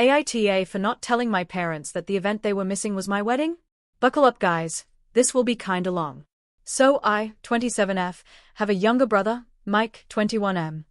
AITA for not telling my parents that the event they were missing was my wedding? Buckle up, guys, this will be kinda long. So I, 27F, have a younger brother, Mike, 21M.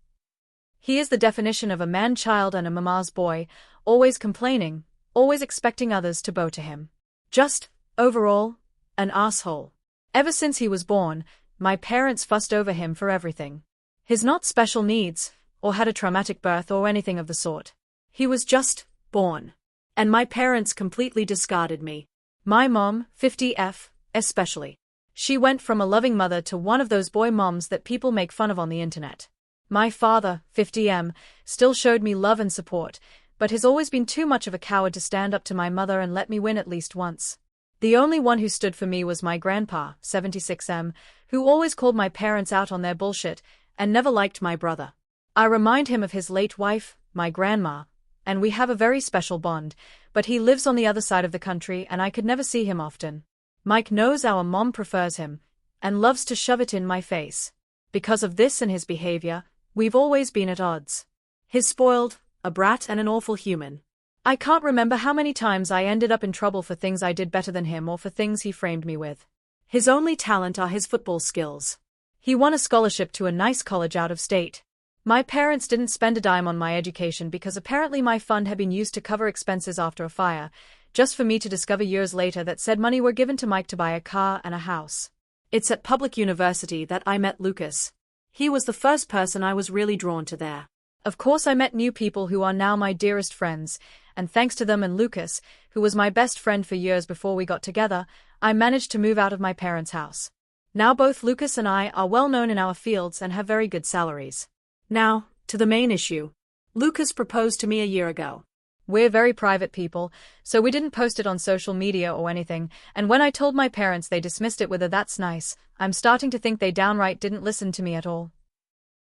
He is the definition of a man-child and a mama's boy, always complaining, always expecting others to bow to him. Just, overall, an asshole. Ever since he was born, my parents fussed over him for everything. He's not special needs, or had a traumatic birth or anything of the sort. He was just born. And my parents completely discarded me. My mom, 50F, especially. She went from a loving mother to one of those boy moms that people make fun of on the internet. My father, 50M, still showed me love and support, but has always been too much of a coward to stand up to my mother and let me win at least once. The only one who stood for me was my grandpa, 76M, who always called my parents out on their bullshit and never liked my brother. I remind him of his late wife, my grandma, and we have a very special bond, but he lives on the other side of the country and I could never see him often. Mike knows our mom prefers him and loves to shove it in my face. Because of this and his behavior, we've always been at odds. He's spoiled, a brat and an awful human. I can't remember how many times I ended up in trouble for things I did better than him or for things he framed me with. His only talent are his football skills. He won a scholarship to a nice college out of state. My parents didn't spend a dime on my education because apparently my fund had been used to cover expenses after a fire, just for me to discover years later that said money were given to Mike to buy a car and a house. It's at public university that I met Lucas. He was the first person I was really drawn to there. Of course I met new people who are now my dearest friends, and thanks to them and Lucas, who was my best friend for years before we got together, I managed to move out of my parents' house. Now both Lucas and I are well known in our fields and have very good salaries. Now, to the main issue. Lucas proposed to me a year ago. We're very private people, so we didn't post it on social media or anything, and when I told my parents they dismissed it with a "that's nice." I'm starting to think they downright didn't listen to me at all.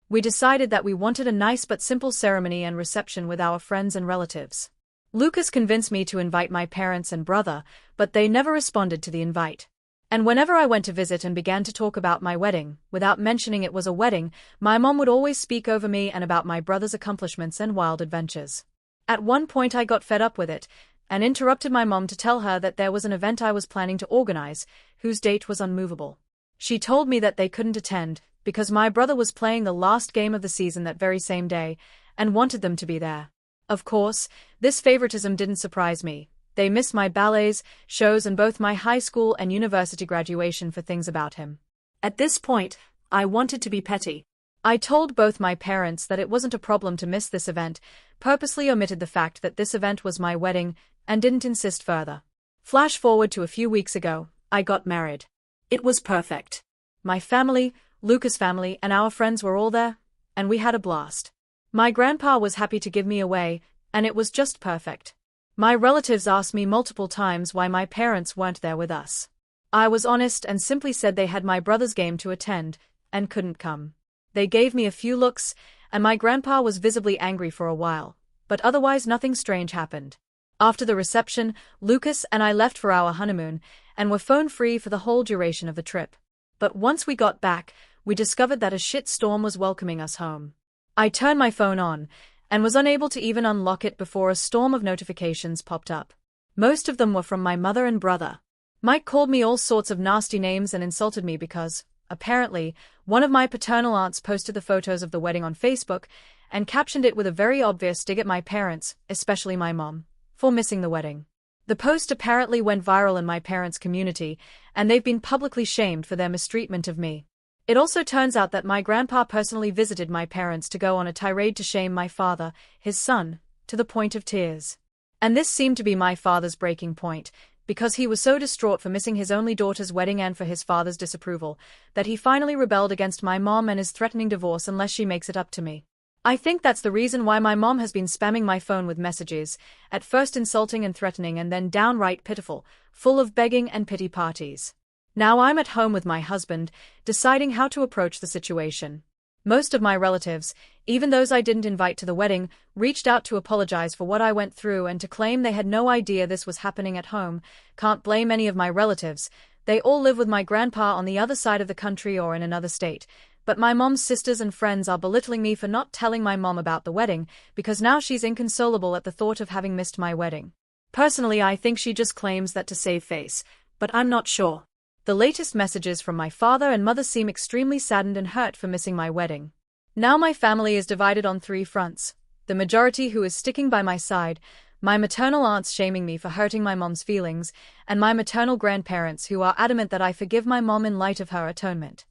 We decided that we wanted a nice but simple ceremony and reception with our friends and relatives. Lucas convinced me to invite my parents and brother, but they never responded to the invite. And whenever I went to visit and began to talk about my wedding, without mentioning it was a wedding, my mom would always speak over me and about my brother's accomplishments and wild adventures. At one point I got fed up with it, and interrupted my mom to tell her that there was an event I was planning to organize, whose date was unmovable. She told me that they couldn't attend, because my brother was playing the last game of the season that very same day, and wanted them to be there. Of course, this favoritism didn't surprise me. They missed my ballets, shows and both my high school and university graduation for things about him. At this point, I wanted to be petty. I told both my parents that it wasn't a problem to miss this event, purposely omitted the fact that this event was my wedding, and didn't insist further. Flash forward to a few weeks ago, I got married. It was perfect. My family, Lucas' family and our friends were all there, and we had a blast. My grandpa was happy to give me away, and it was just perfect. My relatives asked me multiple times why my parents weren't there with us. I was honest and simply said they had my brother's game to attend, and couldn't come. They gave me a few looks, and my grandpa was visibly angry for a while, but otherwise nothing strange happened. After the reception, Lucas and I left for our honeymoon, and were phone-free for the whole duration of the trip. But once we got back, we discovered that a shit storm was welcoming us home. I turned my phone on, and was unable to even unlock it before a storm of notifications popped up. Most of them were from my mother and brother. Mike called me all sorts of nasty names and insulted me because, apparently, one of my paternal aunts posted the photos of the wedding on Facebook, and captioned it with a very obvious dig at my parents, especially my mom, for missing the wedding. The post apparently went viral in my parents' community, and they've been publicly shamed for their mistreatment of me. It also turns out that my grandpa personally visited my parents to go on a tirade to shame my father, his son, to the point of tears. And this seemed to be my father's breaking point, because he was so distraught for missing his only daughter's wedding and for his father's disapproval, that he finally rebelled against my mom and is threatening divorce unless she makes it up to me. I think that's the reason why my mom has been spamming my phone with messages, at first insulting and threatening and then downright pitiful, full of begging and pity parties. Now I'm at home with my husband, deciding how to approach the situation. Most of my relatives, even those I didn't invite to the wedding, reached out to apologize for what I went through and to claim they had no idea this was happening at home. Can't blame any of my relatives. They all live with my grandpa on the other side of the country or in another state. But my mom's sisters and friends are belittling me for not telling my mom about the wedding, because now she's inconsolable at the thought of having missed my wedding. Personally, I think she just claims that to save face, but I'm not sure. The latest messages from my father and mother seem extremely saddened and hurt for missing my wedding. Now my family is divided on three fronts. The majority who is sticking by my side, my maternal aunts shaming me for hurting my mom's feelings, and my maternal grandparents who are adamant that I forgive my mom in light of her atonement.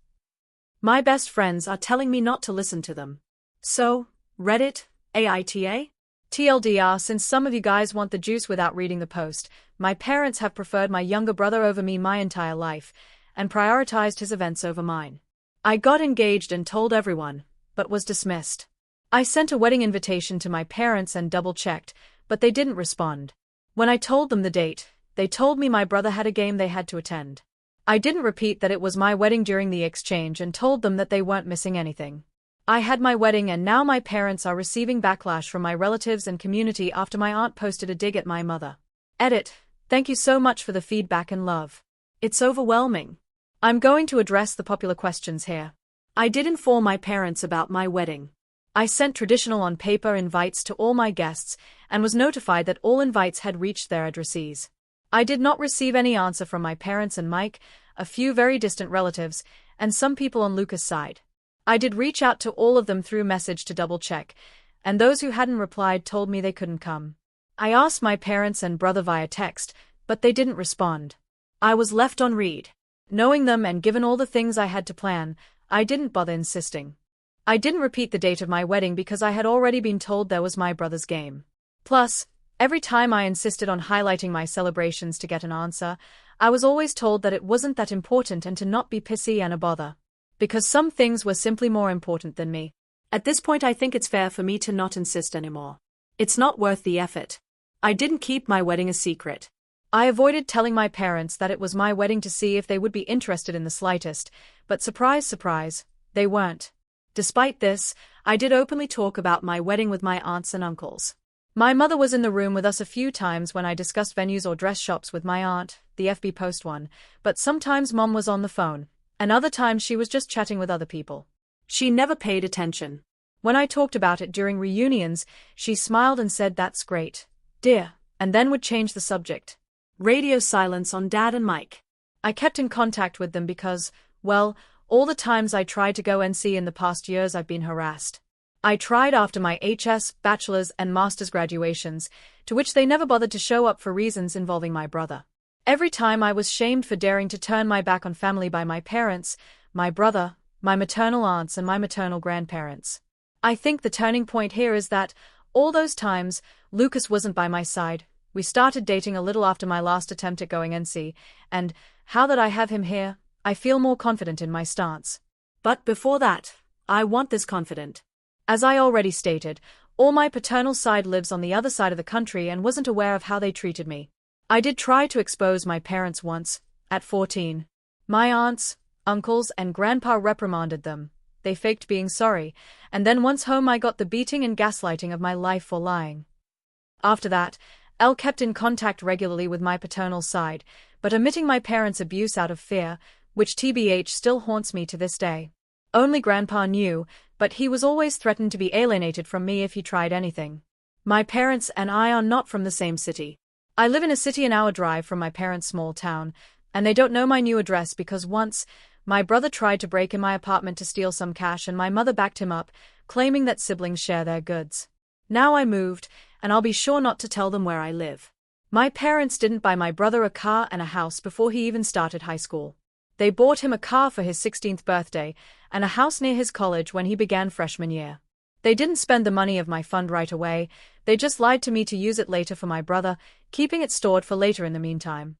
My best friends are telling me not to listen to them. So, Reddit, AITA? TLDR, since some of you guys want the juice without reading the post, my parents have preferred my younger brother over me my entire life, and prioritized his events over mine. I got engaged and told everyone, but was dismissed. I sent a wedding invitation to my parents and double-checked, but they didn't respond. When I told them the date, they told me my brother had a game they had to attend. I didn't repeat that it was my wedding during the exchange and told them that they weren't missing anything. I had my wedding and now my parents are receiving backlash from my relatives and community after my aunt posted a dig at my mother. Edit. Thank you so much for the feedback and love. It's overwhelming. I'm going to address the popular questions here. I did inform my parents about my wedding. I sent traditional on paper invites to all my guests and was notified that all invites had reached their addressees. I did not receive any answer from my parents and Mike, a few very distant relatives, and some people on Lucas' side. I did reach out to all of them through message to double-check, and those who hadn't replied told me they couldn't come. I asked my parents and brother via text, but they didn't respond. I was left on read. Knowing them and given all the things I had to plan, I didn't bother insisting. I didn't repeat the date of my wedding because I had already been told there was my brother's game. Plus, every time I insisted on highlighting my celebrations to get an answer, I was always told that it wasn't that important and to not be pissy and a bother. Because some things were simply more important than me. At this point I think it's fair for me to not insist anymore. It's not worth the effort. I didn't keep my wedding a secret. I avoided telling my parents that it was my wedding to see if they would be interested in the slightest, but surprise, surprise, they weren't. Despite this, I did openly talk about my wedding with my aunts and uncles. My mother was in the room with us a few times when I discussed venues or dress shops with my aunt, the FB post one, but sometimes Mom was on the phone, and other times she was just chatting with other people. She never paid attention. When I talked about it during reunions, she smiled and said that's great, dear, and then would change the subject. Radio silence on Dad and Mike. I kept in contact with them because, well, all the times I tried to go and see in the past years I've been harassed. I tried after my HS, bachelor's and master's graduations, to which they never bothered to show up for reasons involving my brother. Every time I was shamed for daring to turn my back on family by my parents, my brother, my maternal aunts and my maternal grandparents. I think the turning point here is that, all those times, Lucas wasn't by my side. We started dating a little after my last attempt at going NC, and, how that I have him here, I feel more confident in my stance. But before that, I want this confident. As I already stated, all my paternal side lives on the other side of the country and wasn't aware of how they treated me. I did try to expose my parents once, at 14. My aunts, uncles and grandpa reprimanded them. They faked being sorry, and then once home I got the beating and gaslighting of my life for lying. After that, Elle kept in contact regularly with my paternal side, but omitting my parents' abuse out of fear, which TBH still haunts me to this day. Only Grandpa knew, but he was always threatened to be alienated from me if he tried anything. My parents and I are not from the same city. I live in a city an hour drive from my parents' small town, and they don't know my new address because once, my brother tried to break in my apartment to steal some cash and my mother backed him up, claiming that siblings share their goods. Now I moved, and I'll be sure not to tell them where I live. My parents didn't buy my brother a car and a house before he even started high school. They bought him a car for his 16th birthday and a house near his college when he began freshman year. They didn't spend the money of my fund right away, they just lied to me to use it later for my brother, keeping it stored for later in the meantime.